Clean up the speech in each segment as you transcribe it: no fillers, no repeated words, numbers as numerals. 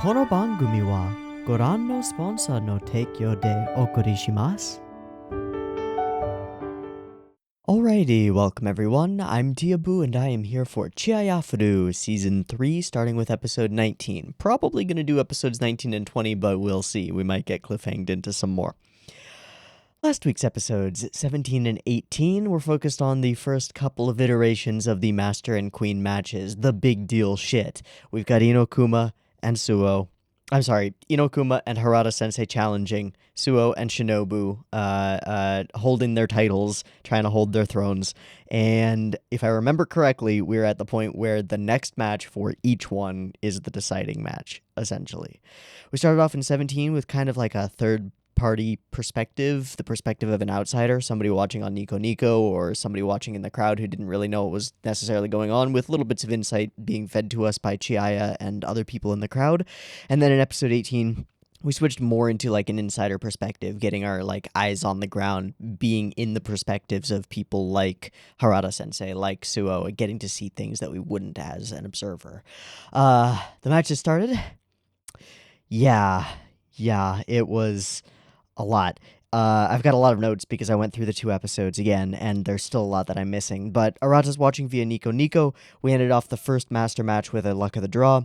この番組はご覧のスポンサーの提供でお送りします。Alrighty, welcome everyone. I'm Teeaboo and I am here for Chihayafuru Season 3, starting with episode 19. Probably going to do episodes 19 and 20, but we'll see. We might get cliffhanged into some more. Last week's episodes, 17 and 18, were focused on the first couple of iterations of the Master and Queen matches, the big deal shit. We've got Inokuma and Suo. I'm sorry, Inokuma and Harada-sensei challenging Suo and Shinobu, holding their titles, trying to hold their thrones. And if I remember correctly, we're at the point where the next match for each one is the deciding match, essentially. We started off in 17 with kind of like a third-party perspective, the perspective of an outsider, somebody watching on Nico Nico or somebody watching in the crowd who didn't really know what was necessarily going on, with little bits of insight being fed to us by Chihaya and other people in the crowd. And then in episode 18, we switched more into like an insider perspective, getting our like eyes on the ground, being in the perspectives of people like Harada-sensei, like Suo, getting to see things that we wouldn't as an observer. The match has started. Yeah, it was a lot. I've got a lot of notes because I went through the 2 episodes again, and there's still a lot that I'm missing. But Arata's watching via Nico Nico. We ended off the first master match with a luck of the draw.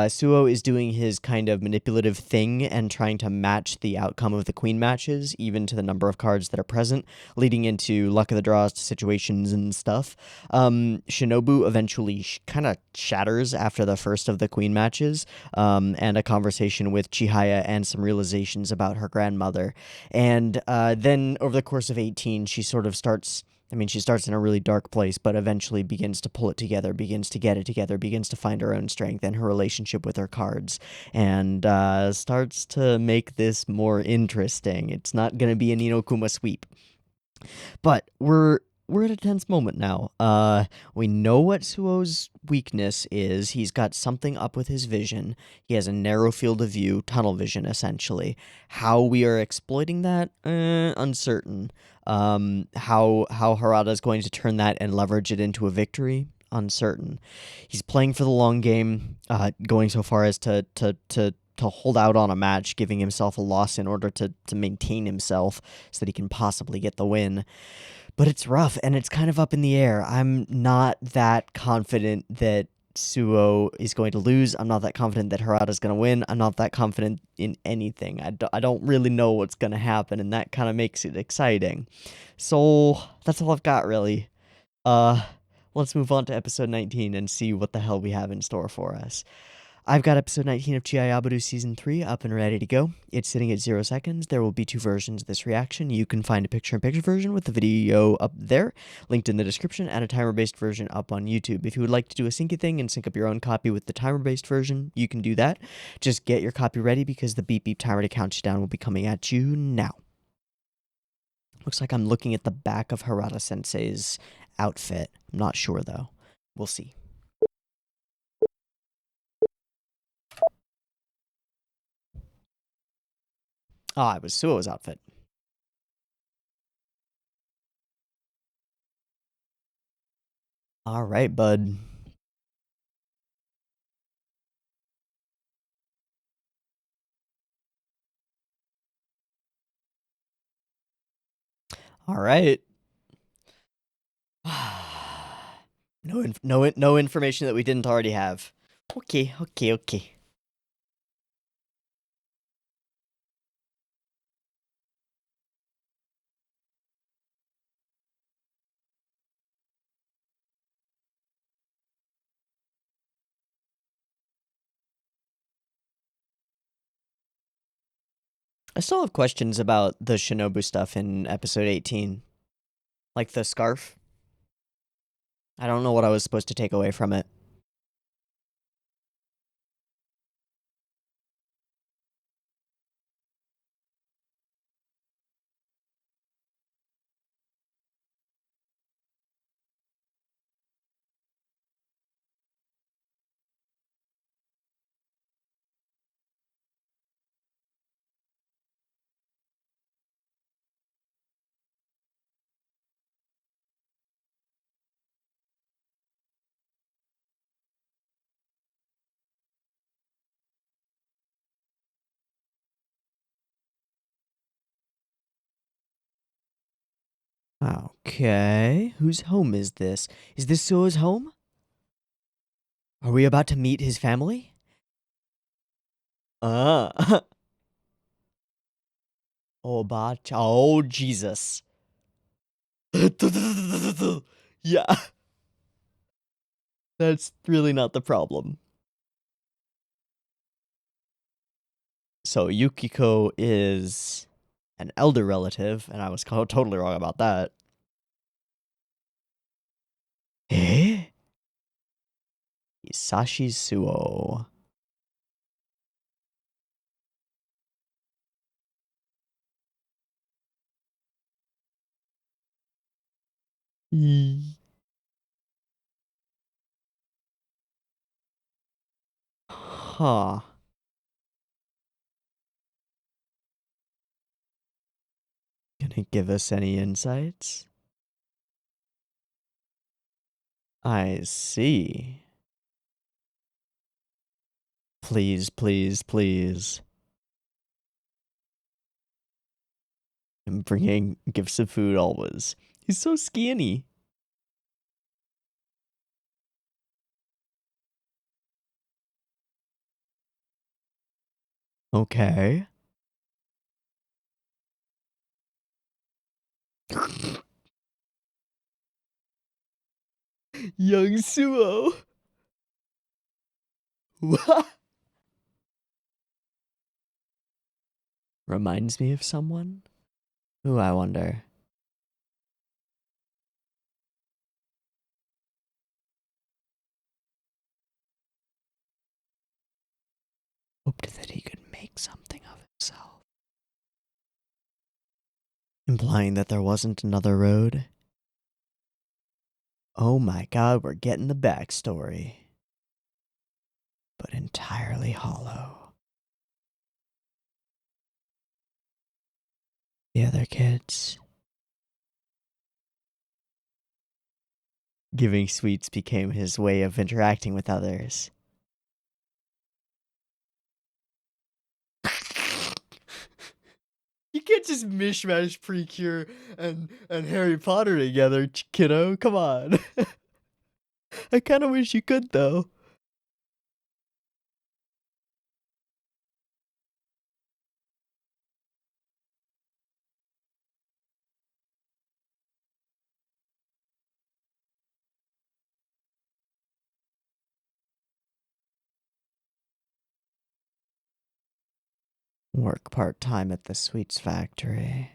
Suo is doing his kind of manipulative thing and trying to match the outcome of the queen matches, even to the number of cards that are present, leading into luck of the draws situations and stuff. Shinobu eventually kind of shatters after the first of the queen matches, and a conversation with Chihaya and some realizations about her grandmother. And then over the course of 18, she sort of starts... she starts in a really dark place, but eventually begins to pull it together, begins to get it together, begins to find her own strength and her relationship with her cards, and starts to make this more interesting. It's not going to be an Inokuma sweep. But we're at a tense moment now. We know what Suo's weakness is. He's got something up with his vision. He has a narrow field of view, tunnel vision, essentially. How we are exploiting that, uncertain. How Harada's going to turn that and leverage it into a victory, uncertain. He's playing for the long game, going so far as to hold out on a match, giving himself a loss in order to maintain himself so that he can possibly get the win. But it's rough, and it's kind of up in the air. I'm not that confident that Suo is going to lose. I'm not that confident that Harada's going to win. I'm not that confident in anything. I don't really know what's going to happen, and that kind of makes it exciting. So that's all I've got, really. Let's move on to episode 19 and see what the hell we have in store for us. I've got episode 19 of Chihayafuru Season 3 up and ready to go. It's sitting at 0 seconds. There will be 2 versions of this reaction. You can find a picture-in-picture version with the video up there, linked in the description, and a timer-based version up on YouTube. If you would like to do a syncy thing and sync up your own copy with the timer-based version, you can do that. Just get your copy ready because the beep-beep timer to count you down will be coming at you now. Looks like I'm looking at the back of Harada-sensei's outfit. I'm not sure, though. We'll see. Ah, it was Suo's outfit. All right, bud. All right. No information that we didn't already have. Okay. I still have questions about the Shinobu stuff in episode 18. Like the scarf. I don't know what I was supposed to take away from it. Okay. Whose home is this? Is this Suo's home? Are we about to meet his family? Ah. Oh, Jesus. Yeah, that's really not the problem. So Yukiko is an elder relative, and I was totally wrong about that. Eh? Isashi Suo. E- Huh. Can it give us any insights? I see. Please, please, please. And bringing gifts of food always. He's so skinny. Okay. Young Suo. What? Reminds me of someone? Who, I wonder? Hoped that he could make something of himself. Implying that there wasn't another road? Oh my god, we're getting the backstory. But entirely hollow. The other kids. Giving sweets became his way of interacting with others. You can't just mishmash Precure and Harry Potter together, kiddo. Come on. I kind of wish you could, though. Work part-time at the sweets factory.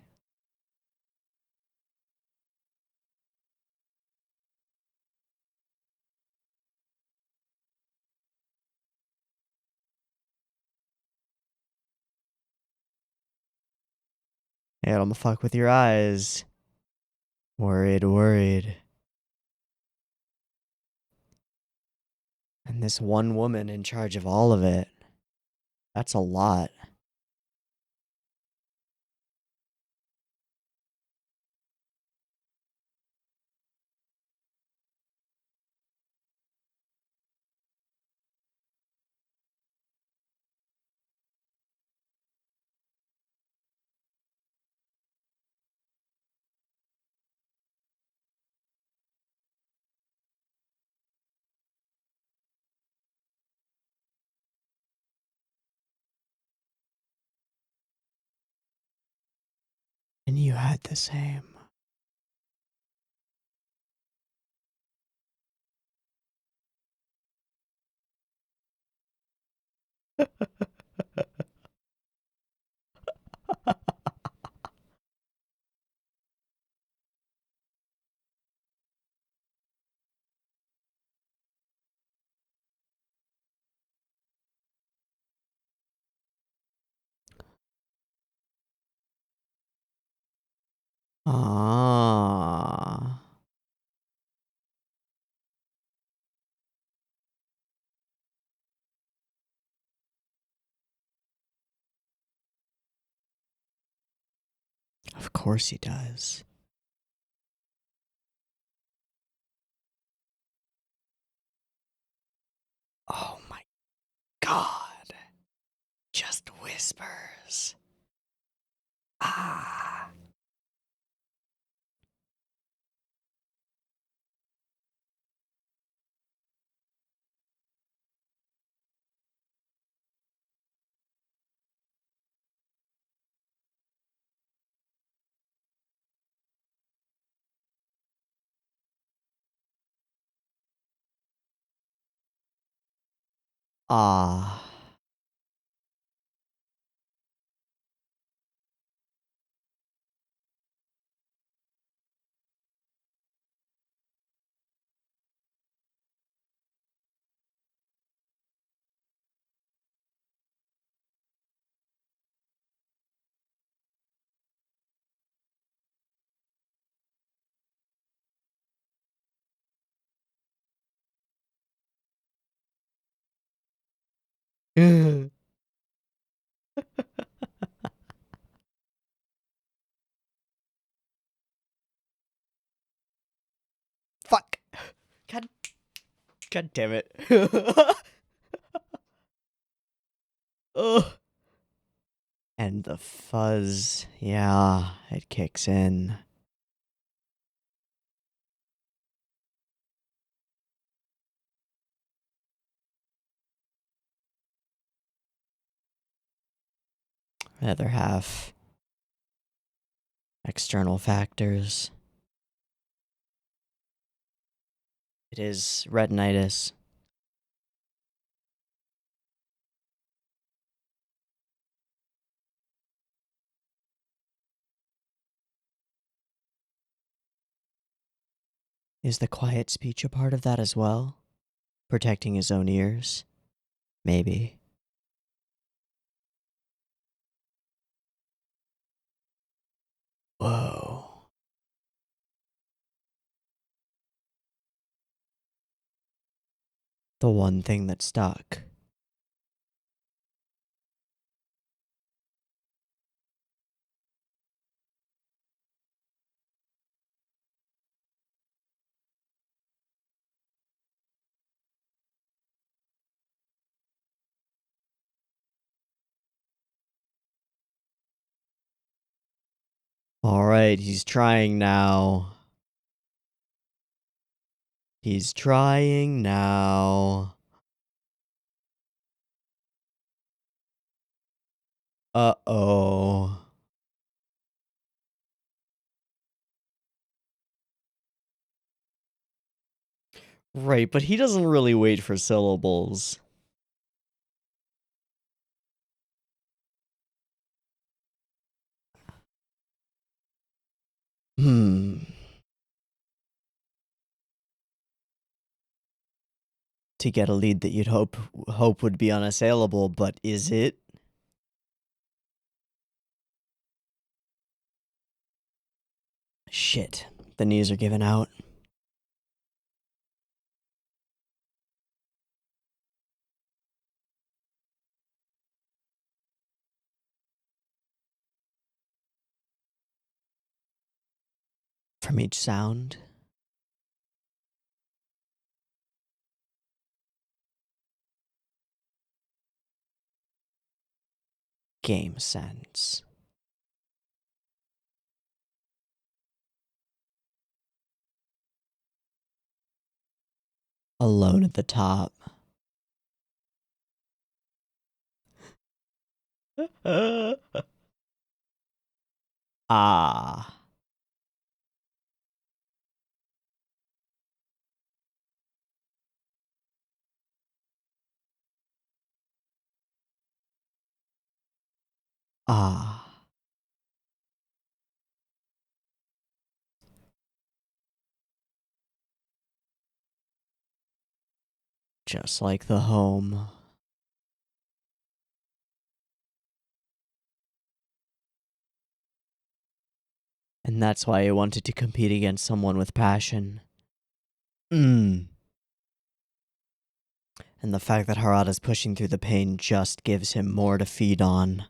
Hey, I'm gonna fuck with your eyes. Worried, worried. And this one woman in charge of all of it. That's a lot. And you had the same. Ah. Of course he does. Oh my god. Just whispers. Ah. Ah. Fuck. God, God damn it. Ugh. And the fuzz, yeah, it kicks in. The other half, external factors. It is retinitis. Is the quiet speech a part of that as well? Protecting his own ears? Maybe. Whoa. The one thing that stuck. Alright, he's trying now. He's trying now. Uh-oh. Right, but he doesn't really wait for syllables. To get a lead that you'd hope would be unassailable, but is it? Shit. The knees are giving out. From each sound. Game sense. Alone at the top. Ah. Ah. Just like the home. And that's why I wanted to compete against someone with passion. And the fact that Harada's pushing through the pain just gives him more to feed on.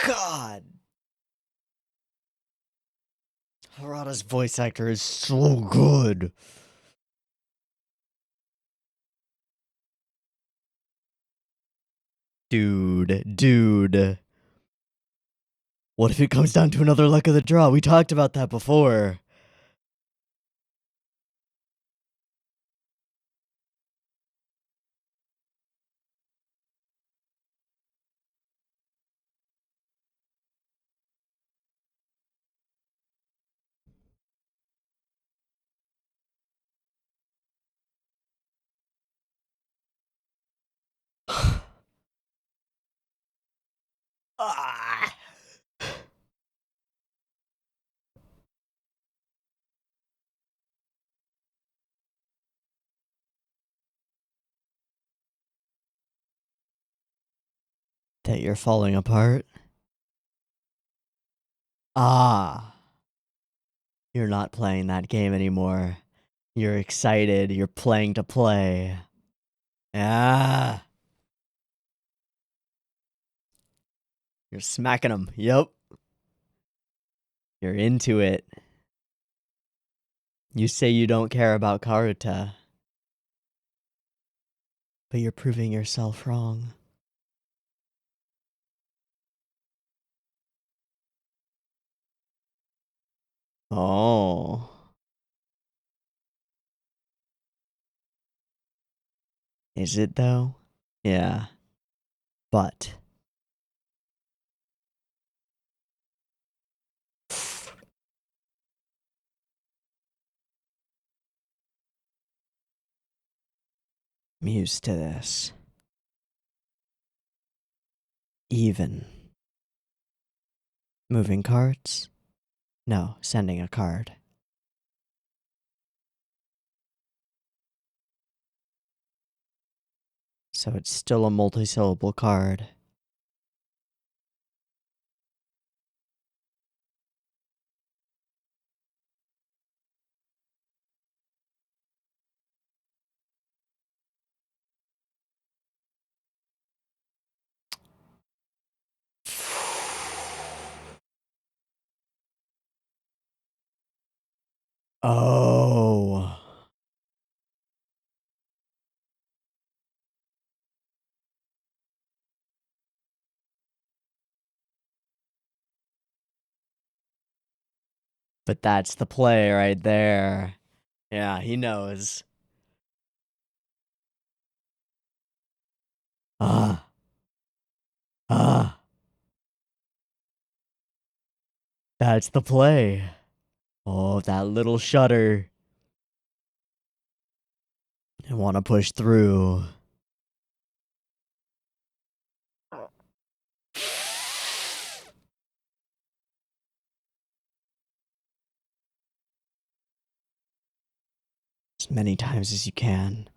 God! Harada's voice actor is so good. Dude. What if it comes down to another luck of the draw? We talked about that before. Ah. That you're falling apart? Ah. You're not playing that game anymore. You're excited. You're playing to play. Ah. You're smacking them. Yep. You're into it. You say you don't care about Karuta, but you're proving yourself wrong. Oh. Is it though? Yeah. But I'm used to this. Even. Moving cards? No, sending a card. So it's still a multi-syllable card. Oh. But that's the play right there. Yeah, he knows. Ah. Ah. That's the play. Oh, that little shudder. I want to push through. As many times as you can.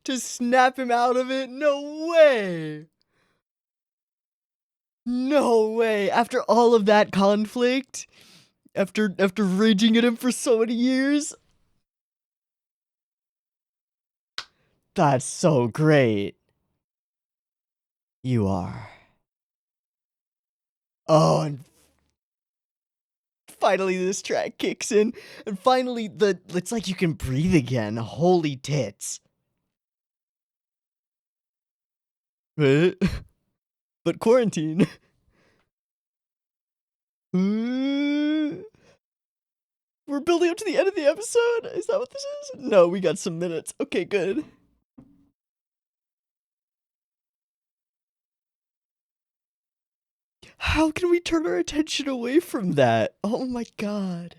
To snap him out of it? No way! No way! After all of that conflict? After raging at him for so many years? That's so great. You are. Oh, and finally this track kicks in, and finally it's like you can breathe again. Holy tits. But quarantine. We're building up to the end of the episode? Is that what this is? No, we got some minutes. Okay, good. How can we turn our attention away from that? Oh my god.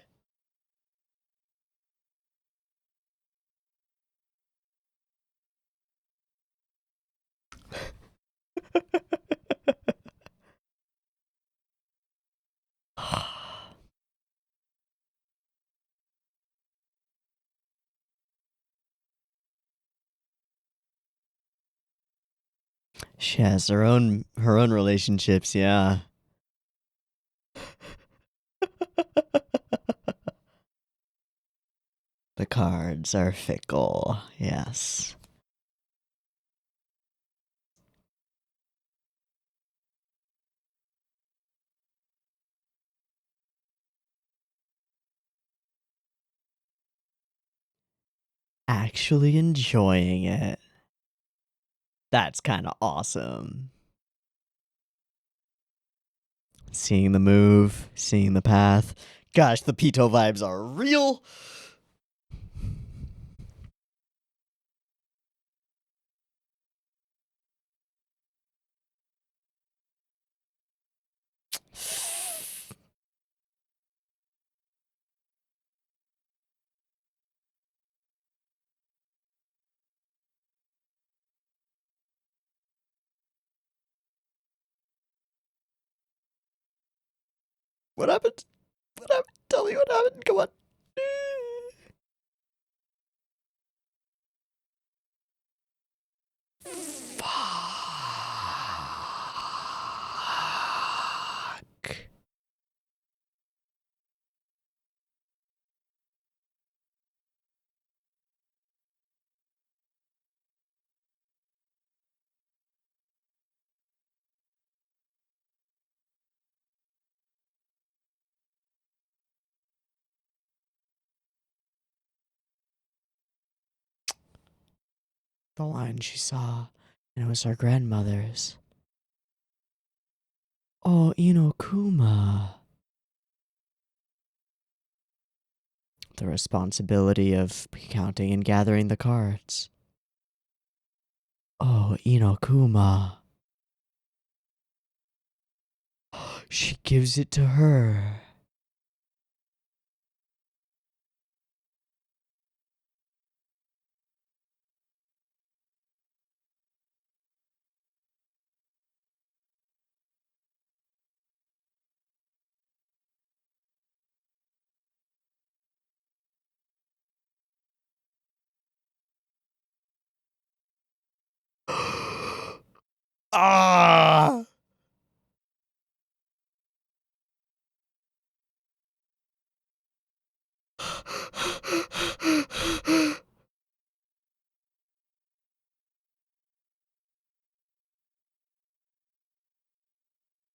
She has her own relationships, yeah. The cards are fickle, yes. Actually enjoying it. That's kind of awesome. Seeing the move, seeing the path. Gosh, the Pito vibes are real. What happened? What happened? Tell me what happened. Come on. Fuck. The line she saw, and it was her grandmother's. Oh, Inokuma. The responsibility of counting and gathering the cards. Oh, Inokuma. She gives it to her. Ah!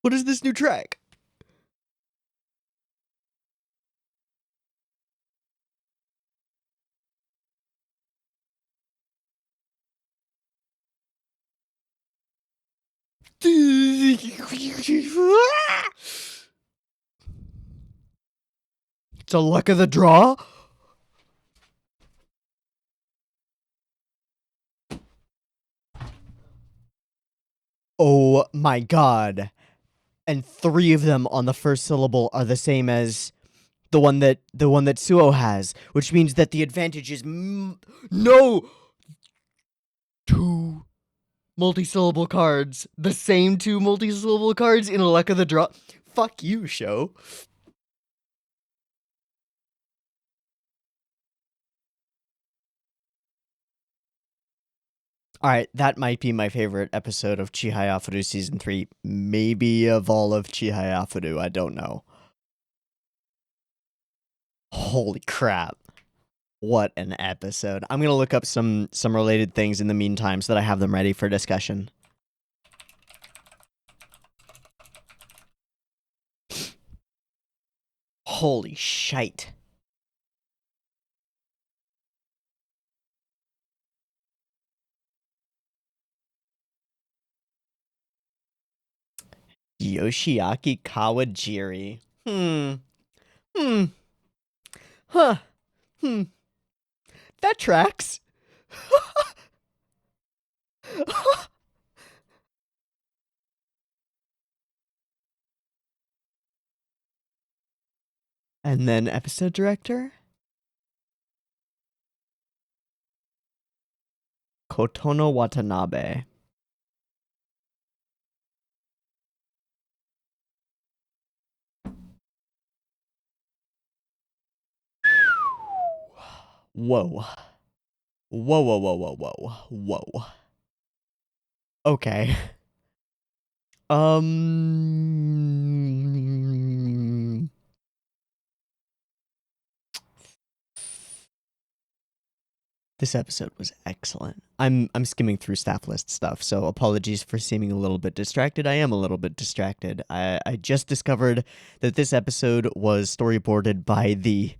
What is this new track? It's a luck of the draw? Oh my god. And 3 of them on the first syllable are the same as the one that Suo has, which means that the advantage is no 2 multi-syllable cards, the same 2 multi-syllable cards in a luck of the draw. Fuck you, show. All right, that might be my favorite episode of Chihayafuru season 3, maybe of all of Chihayafuru, I don't know. Holy crap. What an episode. I'm going to look up some related things in the meantime so that I have them ready for discussion. Holy shite. Yoshiaki Kawajiri. Huh. That tracks. And then episode director? Kotono Watanabe. Whoa. Whoa. Okay. This episode was excellent. I'm skimming through staff list stuff, so apologies for seeming a little bit distracted. I am a little bit distracted. I just discovered that this episode was storyboarded by the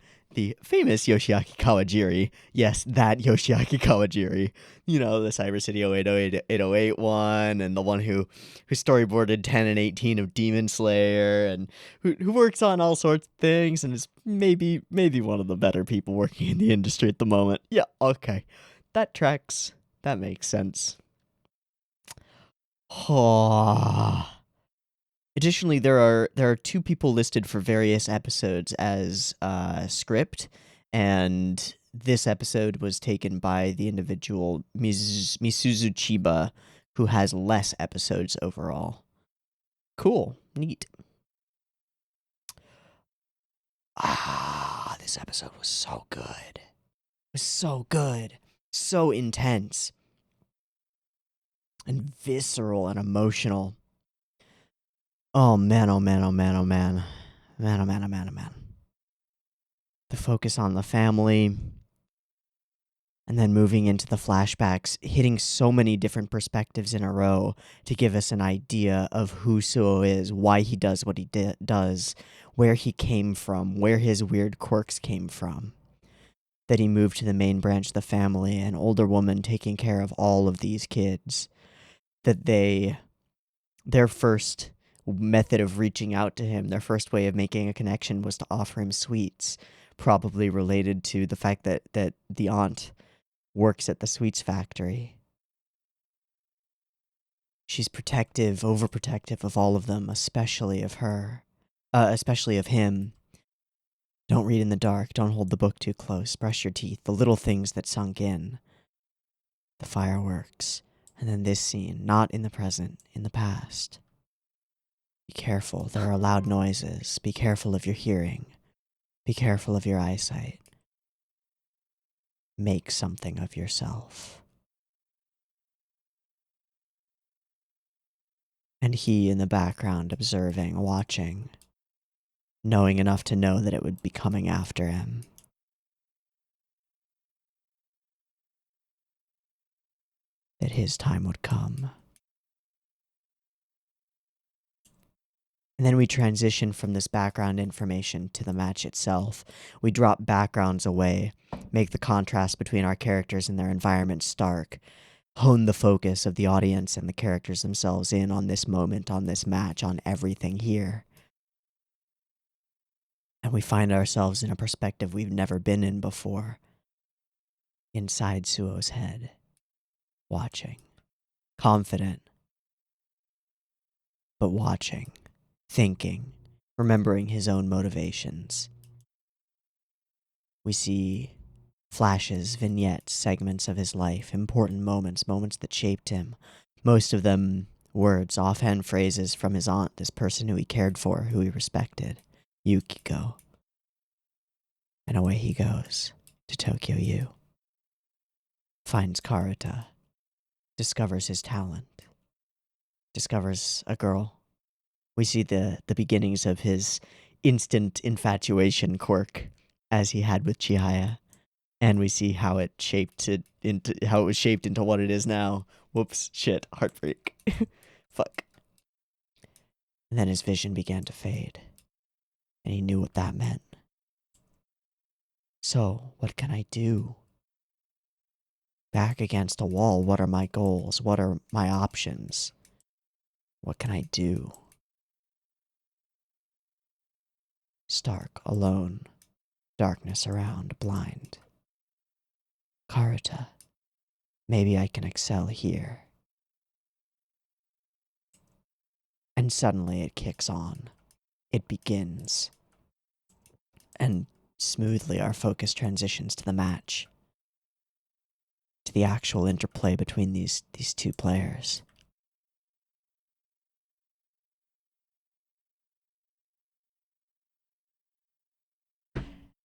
famous Yoshiaki Kawajiri. Yes, that Yoshiaki Kawajiri. You know, the Cyber City 0808 one, and the one who storyboarded 10 and 18 of Demon Slayer, and who works on all sorts of things, and is maybe one of the better people working in the industry at the moment. Yeah, okay. That tracks. That makes sense. Additionally, there are two people listed for various episodes as script, and this episode was taken by the individual Misuzu Chiba, who has less episodes overall. Cool. Neat. This episode was so good. It was so good. So intense. And visceral and emotional. Oh man, oh man, oh man, oh man. Man, oh man, oh man, oh man. The focus on the family. And then moving into the flashbacks, hitting so many different perspectives in a row to give us an idea of who Suo is, why he does what he does, where he came from, where his weird quirks came from. That he moved to the main branch of the family, an older woman taking care of all of these kids. That their first method of reaching out to him, their first way of making a connection was to offer him sweets, probably related to the fact that the aunt works at the sweets factory. She's protective, overprotective of all of them, especially of her. Especially of him. Don't read in the dark, don't hold the book too close, brush your teeth, the little things that sunk in. The fireworks. And then this scene, not in the present, in the past. Be careful, there are loud noises. Be careful of your hearing. Be careful of your eyesight. Make something of yourself. And he in the background observing, watching, knowing enough to know that it would be coming after him. That his time would come. And then we transition from this background information to the match itself. We drop backgrounds away, make the contrast between our characters and their environment stark, hone the focus of the audience and the characters themselves in on this moment, on this match, on everything here. And we find ourselves in a perspective we've never been in before. Inside Suo's head. Watching. Confident. But watching. Thinking. Remembering his own motivations. We see flashes, vignettes, segments of his life, important moments, moments that shaped him. Most of them words, offhand phrases from his aunt, this person who he cared for, who he respected. Yukiko. And away he goes to Tokyo U. Finds Karuta. Discovers his talent. Discovers a girl. We see the beginnings of his instant infatuation quirk, as he had with Chihaya. And we see how it was shaped into what it is now. Whoops, shit, heartbreak. Fuck. And then his vision began to fade. And he knew what that meant. So, what can I do? Back against a wall, what are my goals? What are my options? What can I do? Stark, alone, darkness around, blind. Karuta, maybe I can excel here. And suddenly it kicks on. It begins. And smoothly our focus transitions to the match. To the actual interplay between these two players.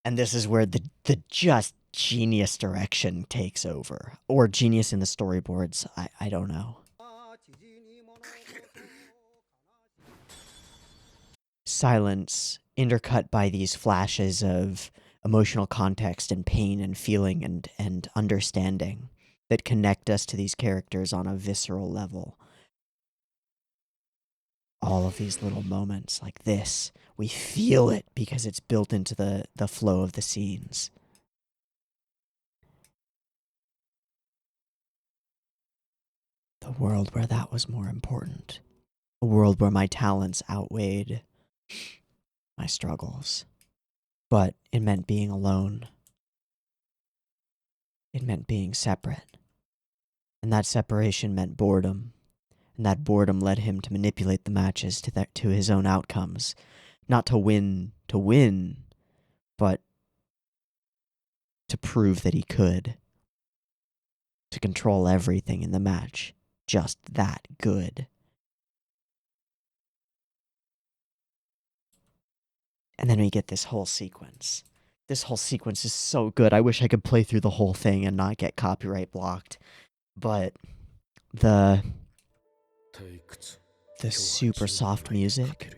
And this is where the just genius direction takes over. Or genius in the storyboards, I don't know. silence intercut by these flashes of emotional context and pain and feeling and understanding that connect us to these characters on a visceral level. All of these little moments like this, we feel it because it's built into the flow of the scenes. The world where that was more important. A world where my talents outweighed my struggles. But it meant being alone. It meant being separate. And that separation meant boredom. And that boredom led him to manipulate the matches to his own outcomes. Not to win, but to prove that he could. To control everything in the match. Just that good. And then we get this whole sequence. This whole sequence is so good. I wish I could play through the whole thing and not get copyright blocked. But the super soft music,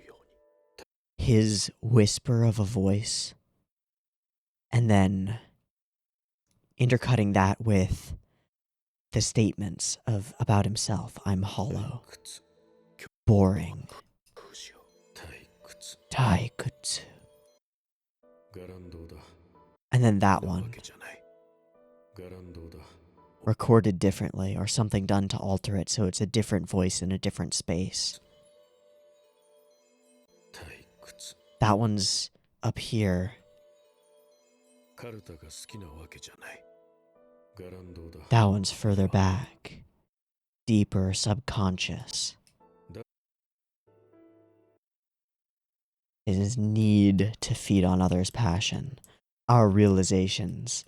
his whisper of a voice, and then intercutting that with the statements about himself. I'm hollow, boring, taikutsu. And then that one, recorded differently or something done to alter it so it's a different voice in a different space. That one's up here. That one's further back, deeper, subconscious. His need to feed on others' passion, our realizations,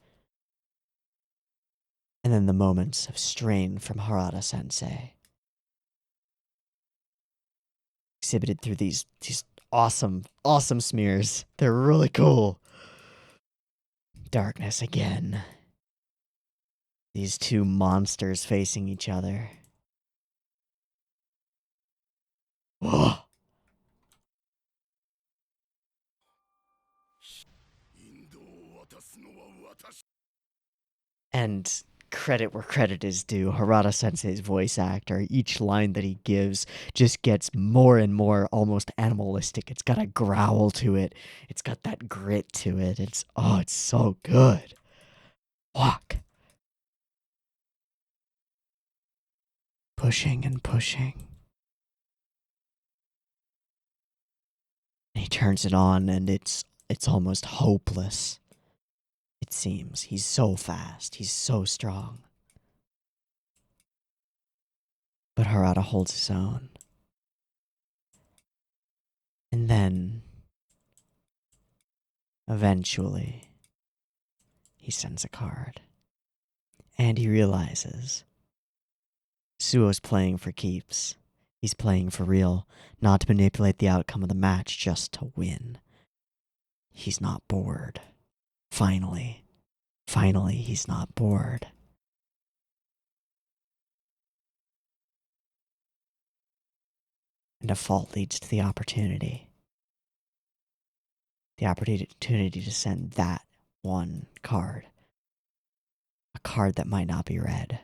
and then the moments of strain from Harada-sensei. Exhibited through these awesome smears. They're really cool. Darkness again. These two monsters facing each other. Whoa. And credit where credit is due, Harada-sensei's voice actor, each line that he gives just gets more and more almost animalistic. It's got a growl to it. It's got that grit to it. It's so good. Fuck. Pushing and pushing. And he turns it on and it's almost hopeless. It seems. He's so fast. He's so strong. But Harada holds his own. And then, eventually, he sends a card. And he realizes Suo's playing for keeps. He's playing for real, not to manipulate the outcome of the match, just to win. He's not bored. Finally, he's not bored. And a fault leads to the opportunity. The opportunity to send that one card. A card that might not be read.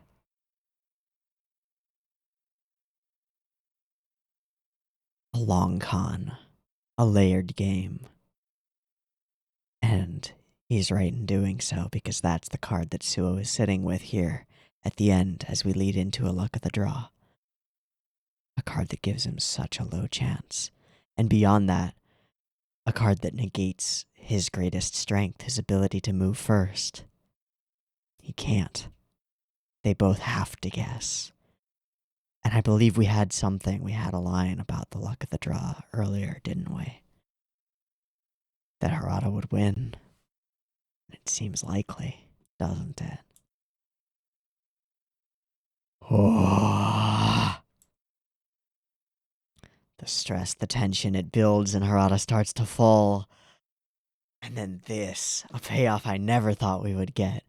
A long con. A layered game. And he's right in doing so, because that's the card that Suo is sitting with here at the end as we lead into a luck of the draw. A card that gives him such a low chance. And beyond that, a card that negates his greatest strength, his ability to move first. He can't. They both have to guess. And I believe we had a line about the luck of the draw earlier, didn't we? That Harada would win. It seems likely, doesn't it? Oh. The stress, the tension, it builds and Harada starts to fall. And then this, a payoff I never thought we would get.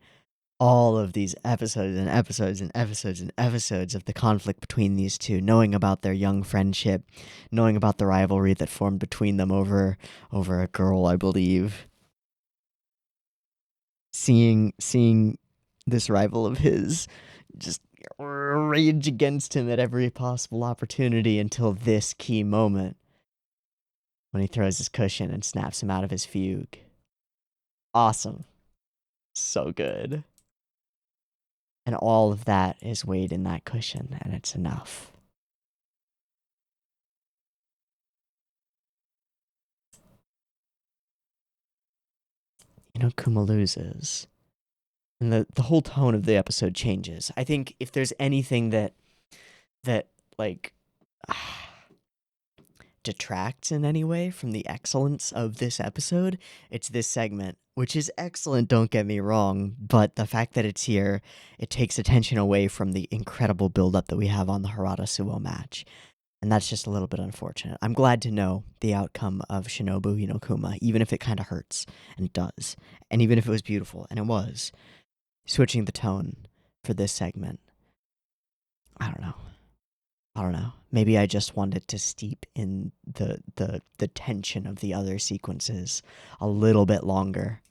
all of these episodes and episodes and episodes and episodes of the conflict between these two, knowing about their young friendship, knowing about the rivalry that formed between them over a girl, I believe. Seeing this rival of his just rage against him at every possible opportunity until this key moment when he throws his cushion and snaps him out of his fugue. Awesome. So good. And all of that is weighed in that cushion, and it's enough. Kuma loses. And the whole tone of the episode changes. I think if there's anything that like detracts in any way from the excellence of this episode, it's this segment, which is excellent, don't get me wrong, but the fact that it's here, it takes attention away from the incredible build-up that we have on the Harada Suo match. And that's just a little bit unfortunate. I'm glad to know the outcome of Shinobu Kuma, even if it kind of hurts, and it does. And even if it was beautiful, and it was. Switching the tone for this segment. I don't know. Maybe I just wanted to steep in the tension of the other sequences a little bit longer.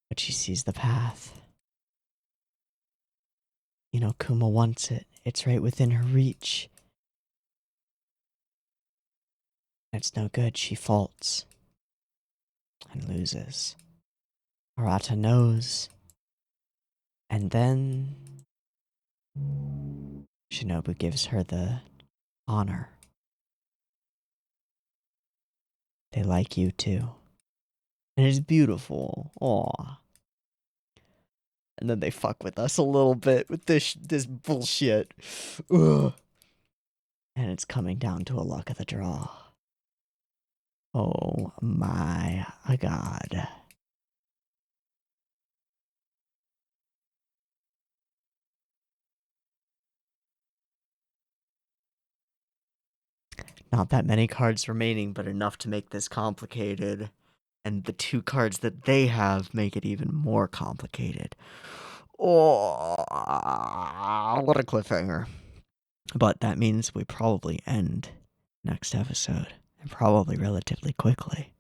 But she sees the path. Kuma wants it. It's right within her reach. It's no good. She faults. And loses. Arata knows. And then Shinobu gives her the honor. They like you too. And it's beautiful. Aww. And then they fuck with us a little bit with this bullshit. Ugh. And it's coming down to a luck of the draw. Oh my god. Not that many cards remaining, but enough to make this complicated. And the two cards that they have make it even more complicated. Oh, what a cliffhanger. But that means we probably end next episode. And probably relatively quickly.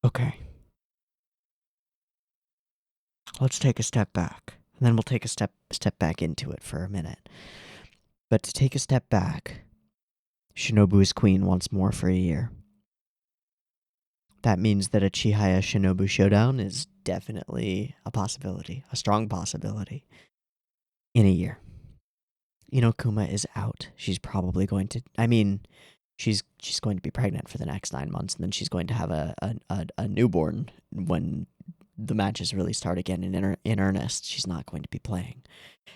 Okay. Let's take a step back. And then we'll take a step back into it for a minute. But to take a step back, Shinobu is queen once more for a year. That means that a Chihaya Shinobu showdown is definitely a possibility, a strong possibility, in a year. Kuma is out. She's probably going to, she's going to be pregnant for the next 9 months, and then she's going to have a newborn when the matches really start again in earnest. She's not going to be playing.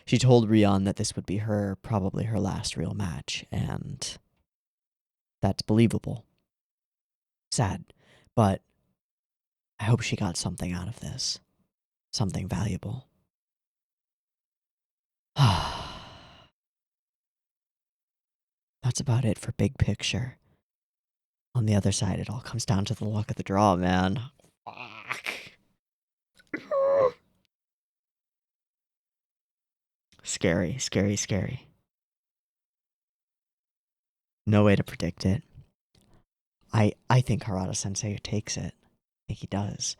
She told Rion that this would be probably her last real match, and that's believable. Sad, but I hope she got something out of this. Something valuable. That's about it for big picture. On the other side, it all comes down to the luck of the draw, man. Fuck. Scary, scary, scary. No way to predict it. I think Harada-sensei takes it. I think he does.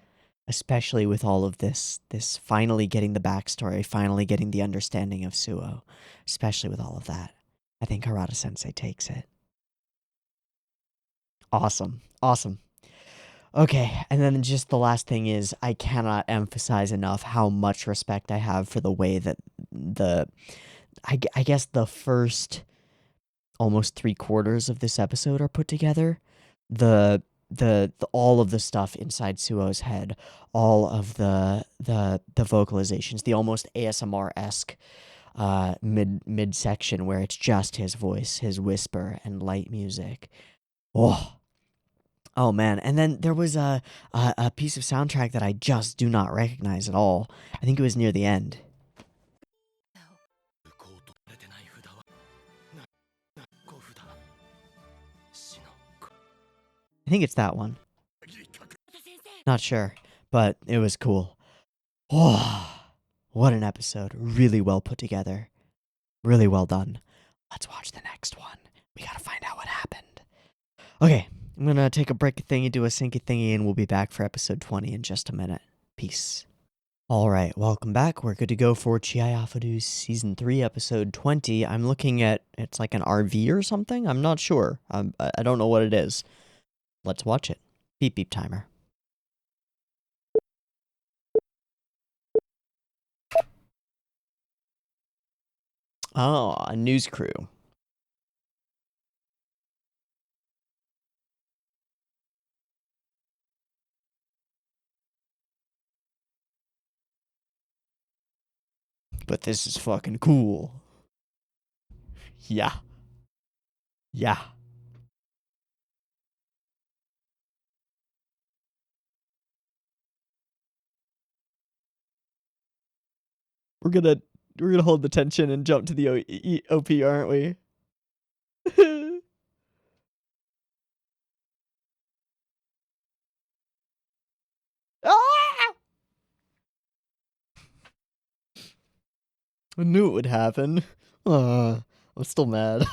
Especially with all of this finally getting the backstory, finally getting the understanding of Suo. Especially with all of that. I think Harada-sensei takes it. Awesome. Awesome. Okay, and then just the last thing is, I cannot emphasize enough how much respect I have for the way that I guess the first almost 3/4 of this episode are put together. The all of the stuff inside Suo's head, all of the vocalizations, the almost ASMR-esque mid section where it's just his voice, his whisper, and light music. Oh man, and then there was a piece of soundtrack that I just do not recognize at all. I think it was near the end. I think it's that one. Not sure, but it was cool. Oh, what an episode. Really well put together. Really well done. Let's watch the next one. We gotta find out what happened. Okay, I'm gonna take a break thingy, do a syncy thingy, and we'll be back for episode 20 in just a minute. Peace. Alright, welcome back. We're good to go for Chihayafuru Season 3, Episode 20. I'm looking at, it's like an RV or something? I'm not sure. I don't know what it is. Let's watch it. Beep beep timer. Oh, a news crew. But this is fucking cool. Yeah. Yeah. We're gonna hold the tension and jump to the OP, aren't we? Ah! I knew it would happen. I'm still mad.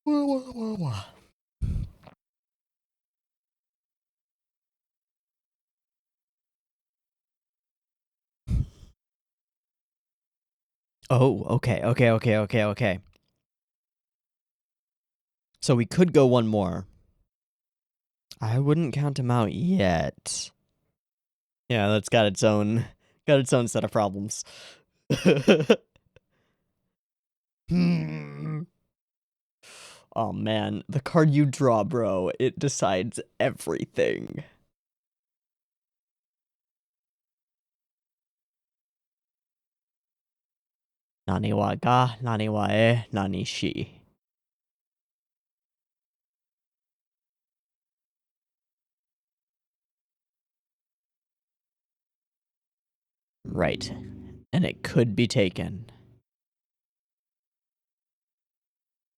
Oh, okay. So we could go one more. I wouldn't count him out yet. Yeah, that's got its own set of problems. Hmm. Oh man, the card you draw, bro, it decides everything. Nani wa ga, nani wa e, nani shi. Right. And it could be taken.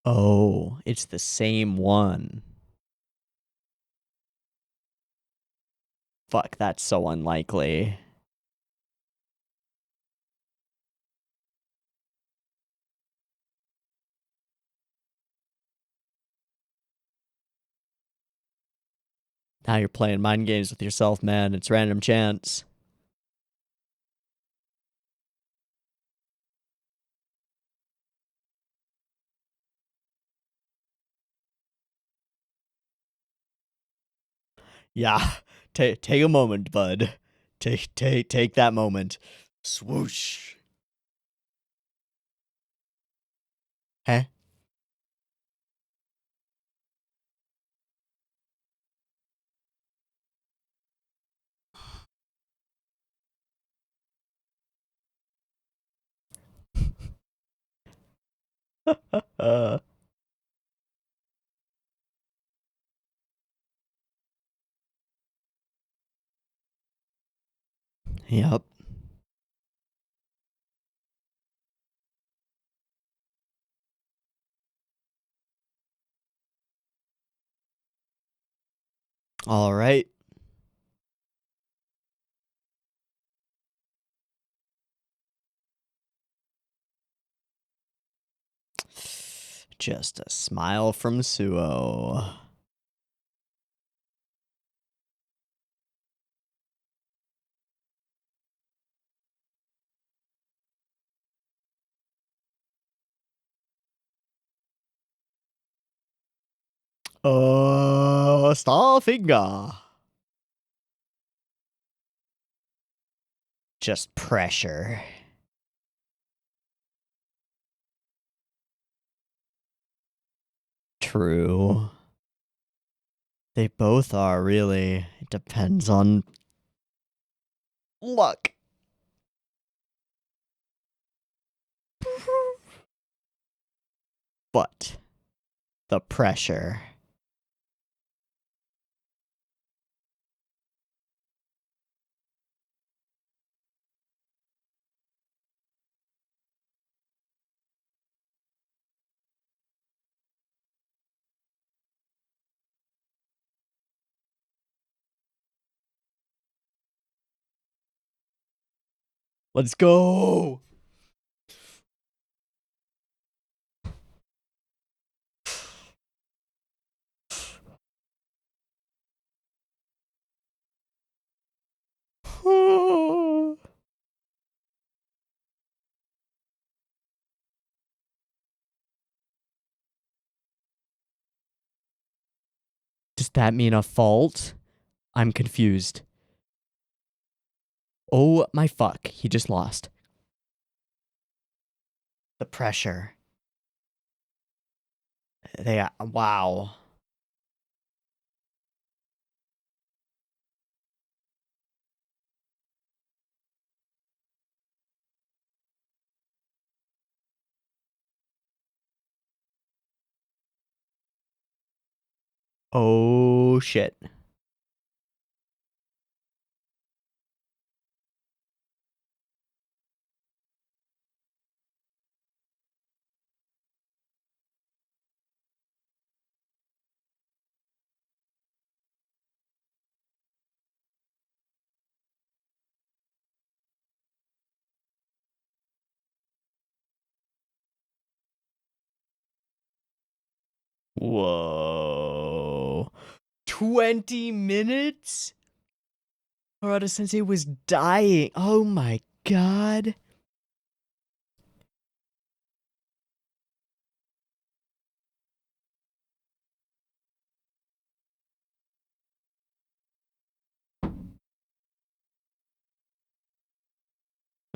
Oh, it's the same one. Fuck, that's so unlikely. Now you're playing mind games with yourself, man. It's random chance. Yeah, take a moment, bud. Take that moment. Swoosh. Huh? Yep. All right. Just a smile from Suo. Starfinger. Just pressure. True. They both are, really. It depends on luck. But the pressure. Let's go. Does that mean a fault? I'm confused. Oh my fuck. He just lost. The pressure. Wow. Oh shit. Whoa. 20 minutes? Harada Sensei was dying. Oh my god.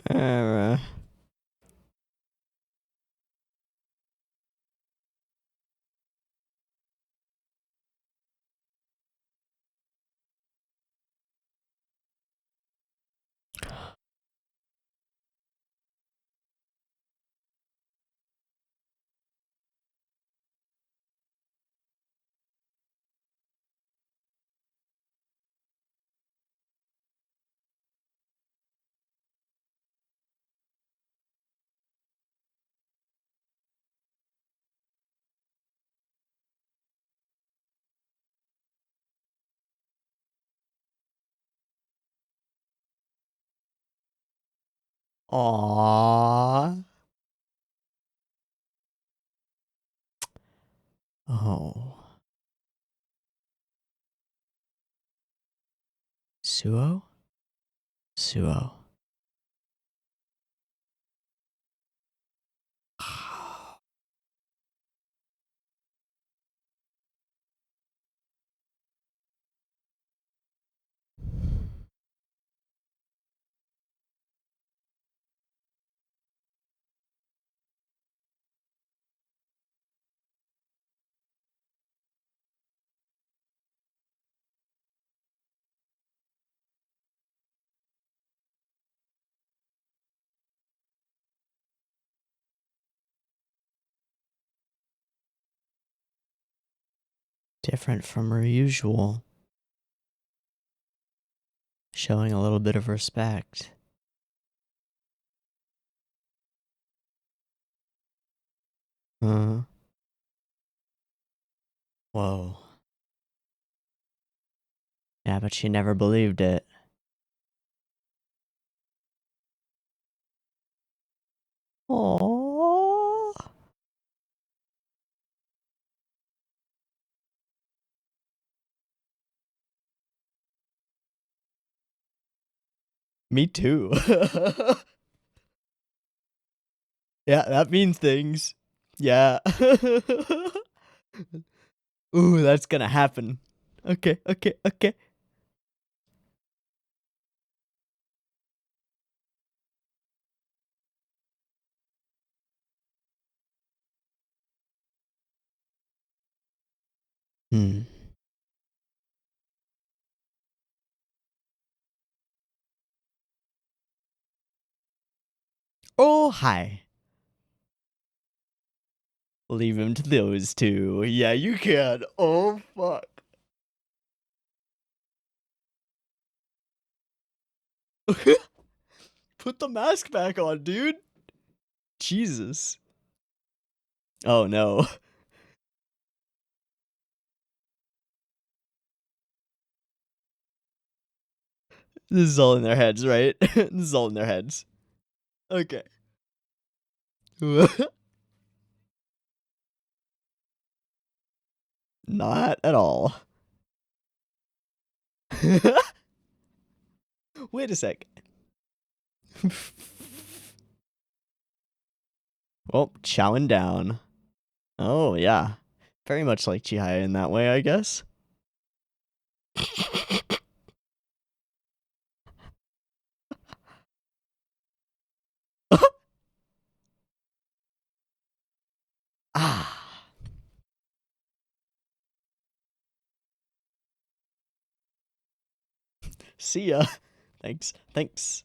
Uh, Aww. Oh. Suo? Suo. Different from her usual. Showing a little bit of respect. Huh? Whoa. Yeah, but she never believed it. Aww. Me too. Yeah, that means things. Yeah. Ooh, that's gonna happen. Okay, okay, okay. Hmm. Oh, hi. Leave him to those two. Yeah, you can. Oh, fuck. Put the mask back on, dude. Jesus. Oh, no. This is all in their heads, right? This is all in their heads. Okay. Not at all. Wait a sec. Well, chowing down. Oh, yeah. Very much like Chihaya in that way, I guess. Ah. See ya. Thanks. Thanks.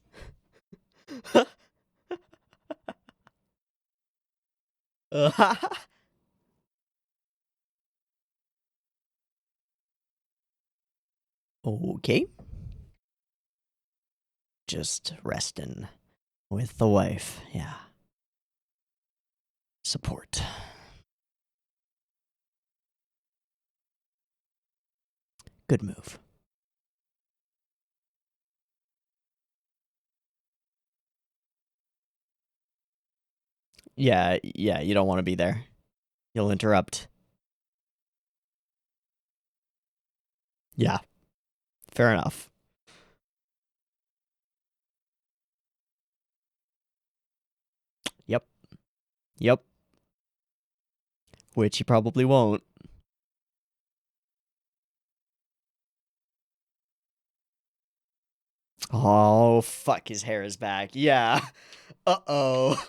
Okay. Just resting with the wife. Yeah. Support. Good move. Yeah, yeah, you don't want to be there. You'll interrupt. Yeah, fair enough. Yep. Yep. Which he probably won't. Oh, fuck, his hair is back. Yeah. Uh-oh.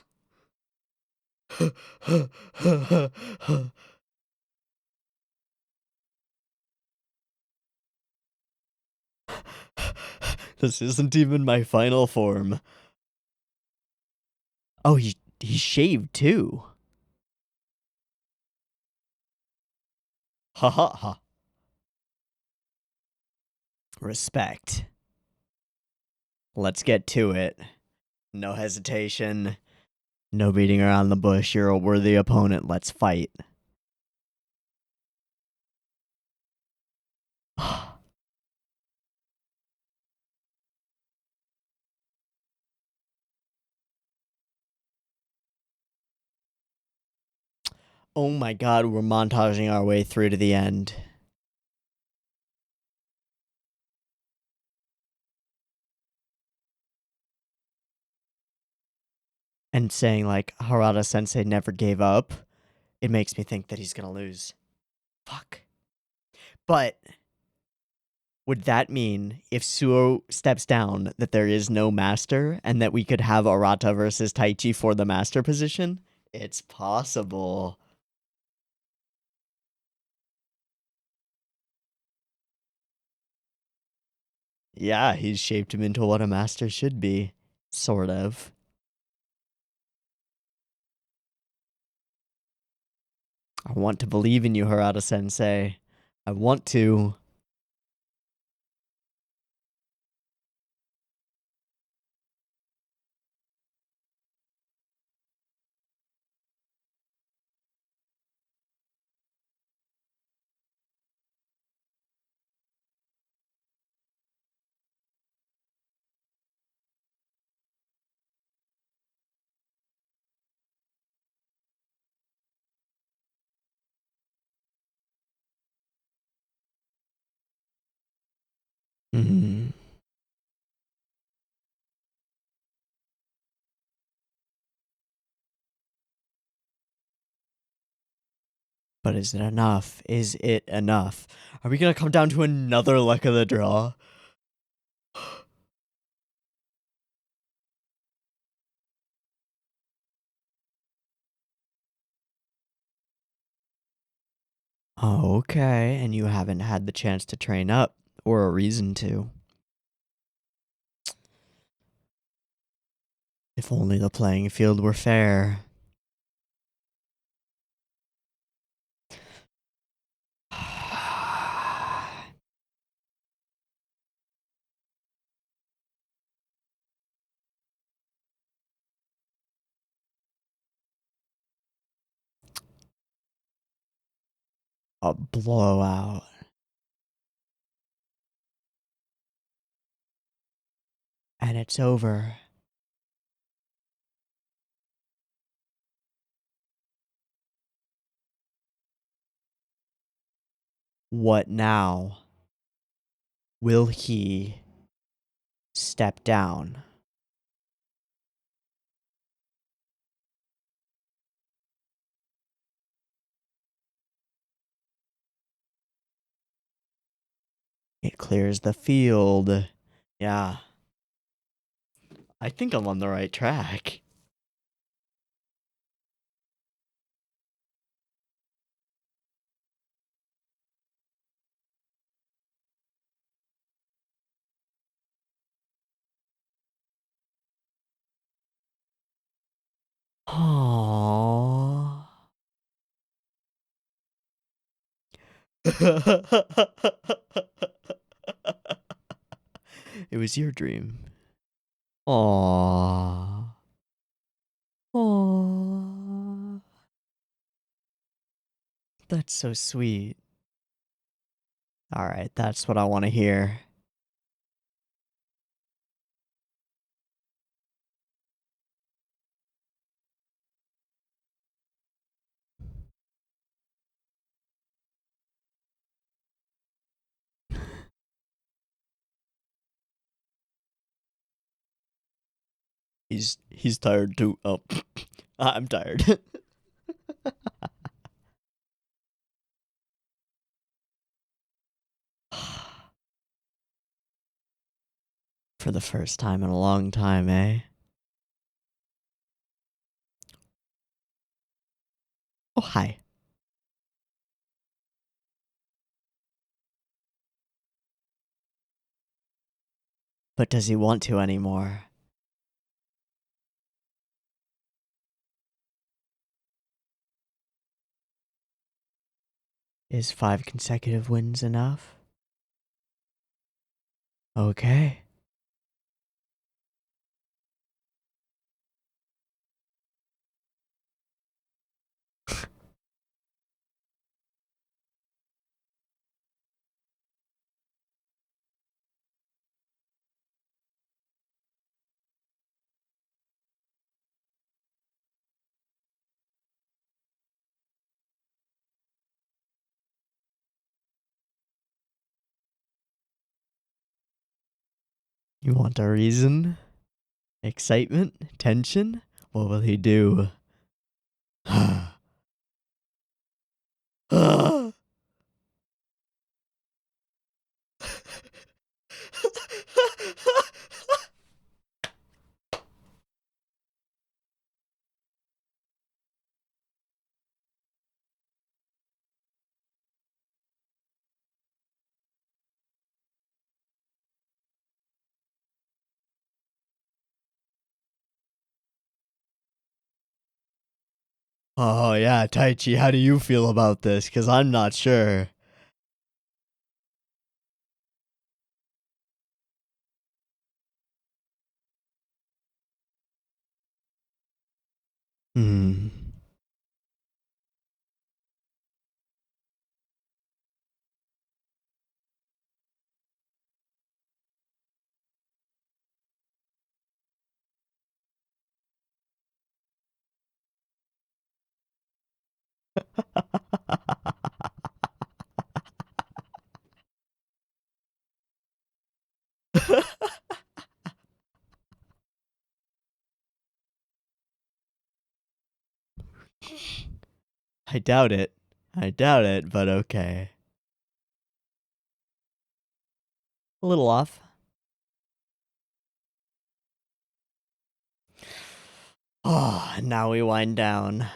This isn't even my final form. Oh, he shaved too. Ha ha ha. Respect. Let's get to it. No hesitation. No beating around the bush. You're a worthy opponent. Let's fight. Oh my god, we're montaging our way through to the end. And saying, like, Harada sensei never gave up, it makes me think that he's gonna lose. Fuck. But would that mean if Suo steps down that there is no master and that we could have Arata versus Taichi for the master position? It's possible. Yeah, he's shaped him into what a master should be. Sort of. I want to believe in you, Harada sensei. I want to. Mm. But is it enough? Is it enough? Are we gonna come down to another luck of the draw? Oh, okay, and you haven't had the chance to train up, or a reason to. If only the playing field were fair. A blowout. And it's over. What now? Will he step down? It clears the field. Yeah. I think I'm on the right track. Aww. It was your dream. Aww. Aww. That's so sweet. Alright, that's what I want to hear. He's tired too. Oh, I'm tired. For the first time in a long time, eh? Oh, hi. But does he want to anymore? Is 5 consecutive wins enough? Okay. You want a reason? Excitement? Tension? What will he do? Oh, yeah, Taichi, how do you feel about this? Because I'm not sure. Hmm. I doubt it. I doubt it, but okay. A little off. Oh, now we wind down.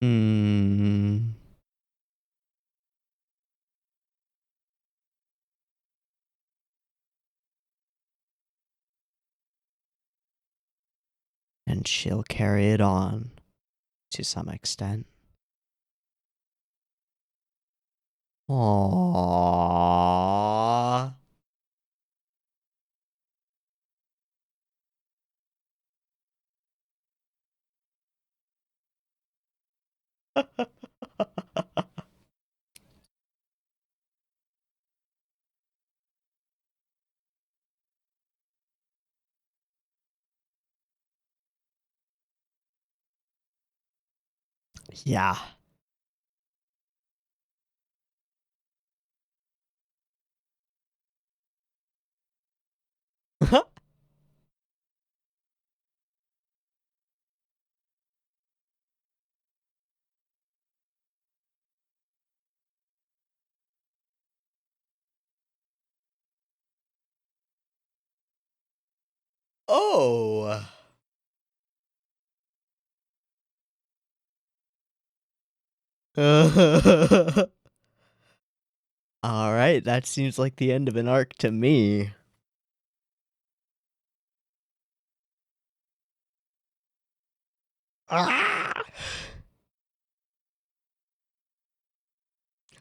Hmm. And she'll carry it on to some extent. Aww. Yeah. Oh. Alright, that seems like the end of an arc to me. Ah!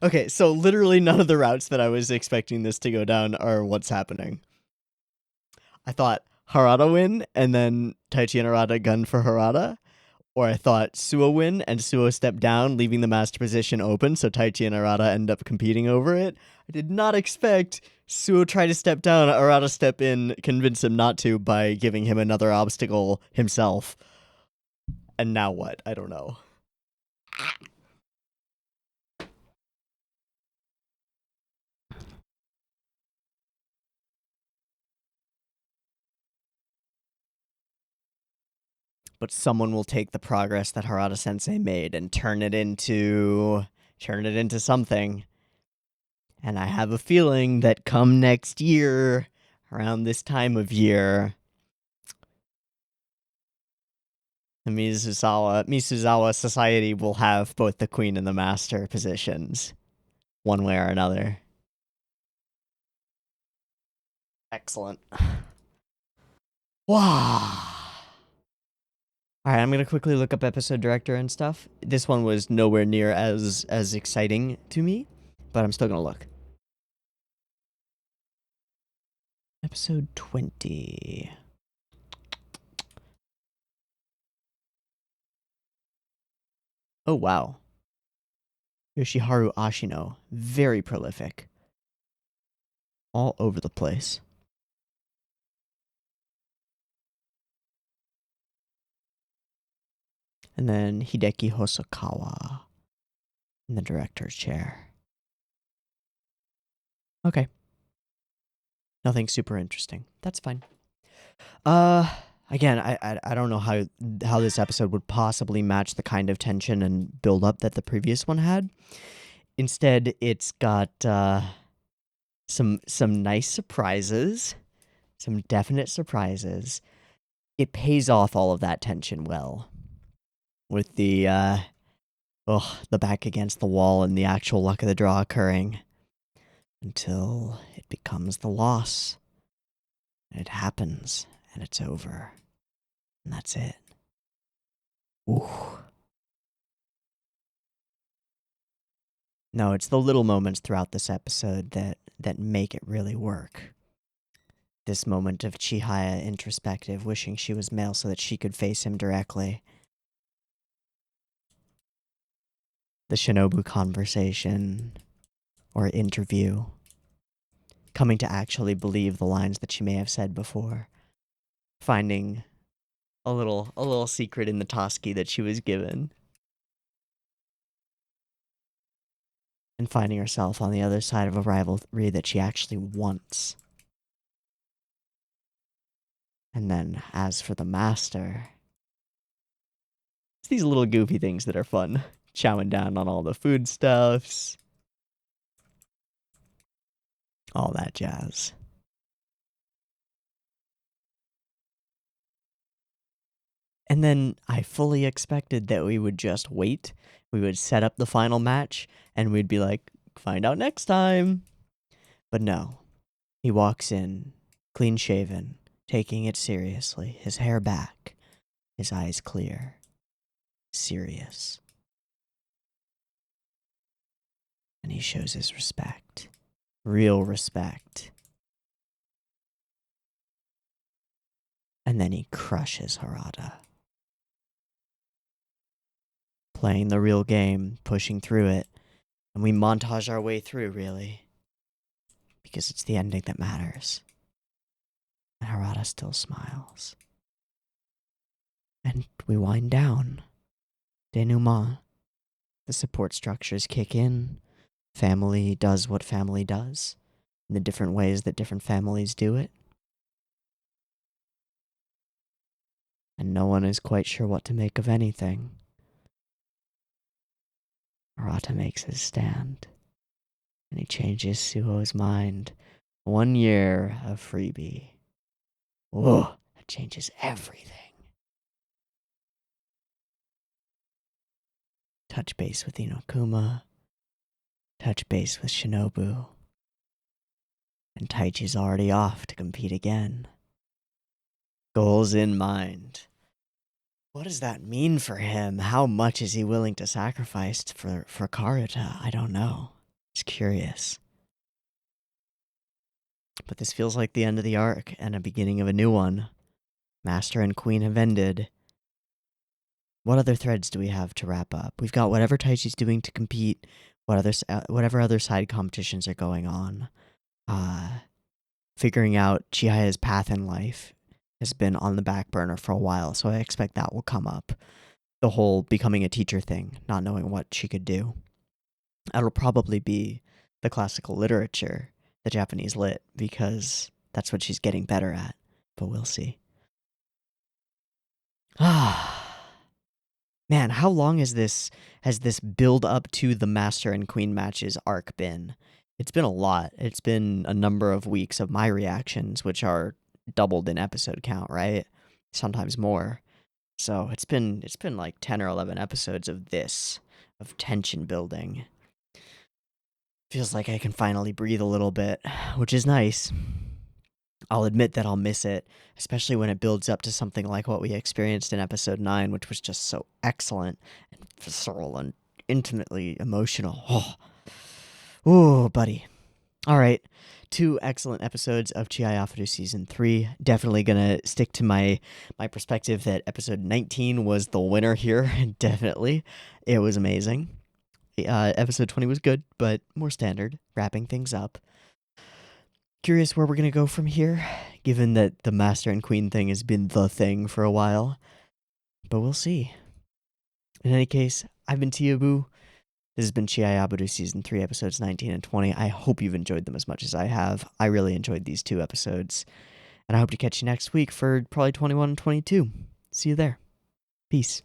Okay, so literally none of the routes that I was expecting this to go down are what's happening. I thought Harada win, and then Taichi and Harada gun for Harada. Or I thought Suo win, and Suo step down, leaving the master position open, so Taichi and Harada end up competing over it. I did not expect Suo try to step down, Harada step in, convince him not to by giving him another obstacle himself. And now what? I don't know. But someone will take the progress that Harada Sensei made and turn it into something. And I have a feeling that come next year, around this time of year, the Misuzawa Society will have both the queen and the master positions, one way or another. Excellent. Wow. Alright, I'm gonna quickly look up episode director and stuff. This one was nowhere near as exciting to me, but I'm still gonna look. Episode 20. Oh, wow. Yoshiharu Ashino. Very prolific. All over the place. And then Hideki Hosokawa in the director's chair. Okay. Nothing super interesting. That's fine. Again, I don't know how this episode would possibly match the kind of tension and build up that the previous one had. Instead, it's got some nice surprises, some definite surprises. It pays off all of that tension well, with the back against the wall and the actual luck of the draw occurring, until it becomes the loss. And it happens, and it's over, and that's it. Ooh. No, it's the little moments throughout this episode that make it really work. This moment of Chihaya introspective, wishing she was male so that she could face him directly. The Shinobu conversation, or interview. Coming to actually believe the lines that she may have said before. finding a little secret in the Toski that she was given. And finding herself on the other side of a rivalry that she actually wants. And then, as for the master, it's these little goofy things that are fun. Chowing down on all the foodstuffs. All that jazz. And then I fully expected that we would just wait. We would set up the final match, and we'd be like, find out next time. But no. He walks in, clean shaven, taking it seriously, his hair back, his eyes clear, serious. And he shows his respect. Real respect. And then he crushes Harada. Playing the real game, pushing through it, and we montage our way through, really. Because it's the ending that matters. And Harada still smiles. And we wind down. Denouement. The support structures kick in. Family does what family does. In the different ways that different families do it. And no one is quite sure what to make of anything. Harada makes his stand. And he changes Suho's mind. 1 year of freebie. Whoa, that changes everything. Touch base with Inokuma. Touch base with Shinobu. And Taichi's already off to compete again. Goals in mind. What does that mean for him? How much is he willing to sacrifice for Karuta? I don't know. Just curious. But this feels like the end of the arc and a beginning of a new one. Master and Queen have ended. What other threads do we have to wrap up? We've got whatever Taichi's doing to compete, whatever other side competitions are going on. Figuring out Chihaya's path in life has been on the back burner for a while, so I expect that will come up. The whole becoming a teacher thing, not knowing what she could do. That'll probably be the classical literature, the Japanese lit, because that's what she's getting better at, but we'll see. Man, how long has this build up to the Master and Queen matches arc been? It's been a lot. It's been a number of weeks of my reactions, which are doubled in episode count, right? Sometimes more. So it's been like 10 or 11 episodes of this, of tension building. Feels like I can finally breathe a little bit, which is nice. I'll admit that I'll miss it, especially when it builds up to something like what we experienced in episode 9, which was just so excellent and visceral and intimately emotional. Oh, buddy. All right. 2 excellent episodes of Chihayafuru Season 3. Definitely gonna stick to my perspective that episode 19 was the winner here. Definitely. It was amazing. Episode 20 was good, but more standard, wrapping things up. Curious where we're going to go from here, given that the Master and Queen thing has been the thing for a while. But we'll see. In any case, I've been Teeaboo. This has been Chihayafuru Season 3, episodes 19 and 20. I hope you've enjoyed them as much as I have. I really enjoyed these 2 episodes. And I hope to catch you next week for probably 21 and 22. See you there. Peace.